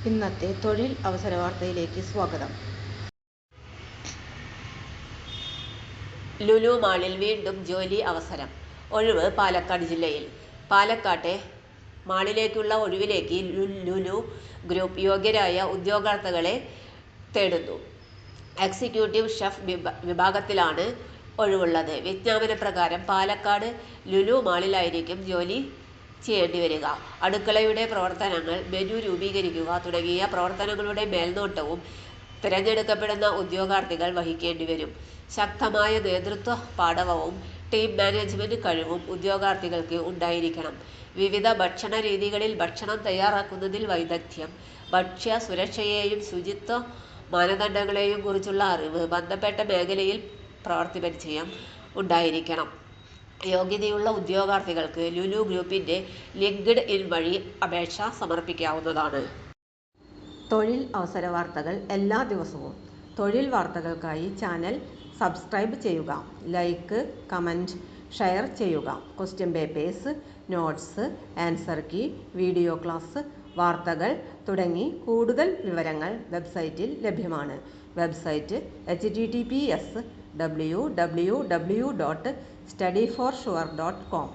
ഇന്നത്തെ തൊഴിൽ അവസര വാർത്തയിലേക്ക് സ്വാഗതം. ലുലു മാളിൽ വീണ്ടും ജോലി അവസരം. ഒഴിവ് പാലക്കാട് ജില്ലയിൽ. പാലക്കാട്ടെ മാളിലേക്കുള്ള ഒഴിവിലേക്ക് ലുലു ഗ്രൂപ്പ് യോഗ്യരായ ഉദ്യോഗാർത്ഥികളെ തേടുന്നു. എക്സിക്യൂട്ടീവ് ഷെഫ് വിഭാഗത്തിലാണ് ഒഴിവുള്ളത്. വിജ്ഞാപന പ്രകാരം പാലക്കാട് ലുലു മാളിലായിരിക്കും ജോലി ചെയ്യേണ്ടി വരിക. അടുക്കളയുടെ പ്രവർത്തനങ്ങൾ, മെനു രൂപീകരിക്കുക തുടങ്ങിയ പ്രവർത്തനങ്ങളുടെ മേൽനോട്ടവും തിരഞ്ഞെടുക്കപ്പെടുന്ന ഉദ്യോഗാർത്ഥികൾ വഹിക്കേണ്ടി വരും. ശക്തമായ നേതൃത്വ പാടവവും ടീം മാനേജ്മെന്റ് കഴിവും ഉദ്യോഗാർത്ഥികൾക്ക് ഉണ്ടായിരിക്കണം. വിവിധ ഭക്ഷണ രീതികളിൽ ഭക്ഷണം തയ്യാറാക്കുന്നതിൽ വൈദഗ്ധ്യം, ഭക്ഷ്യ സുരക്ഷയെയും ശുചിത്വ മാനദണ്ഡങ്ങളെയും കുറിച്ചുള്ള അറിവ്, ബന്ധപ്പെട്ട മേഖലയിൽ പ്രവൃത്തി പരിചയം ഉണ്ടായിരിക്കണം. യോഗ്യതയുള്ള ഉദ്യോഗാർത്ഥികൾക്ക് ലുലു ഗ്രൂപ്പിന്റെ ലിങ്ക്ഡ് ഇൻ വഴി അപേക്ഷ സമർപ്പിക്കാവുന്നതാണ്. തൊഴിൽ അവസര വാർത്തകൾ എല്ലാ ദിവസവും. തൊഴിൽ വാർത്തകൾക്കായി ചാനൽ സബ്സ്ക്രൈബ് ചെയ്യുക. ലൈക്ക്, കമന്റ്, ഷെയർ ചെയ്യുക. Question papers, notes, answer key, video class, വാർത്തകൾ തുടങ്ങി കൂടുതൽ വിവരങ്ങൾ വെബ്സൈറ്റിൽ ലഭ്യമാണ്. Website https://www.studyforsure.com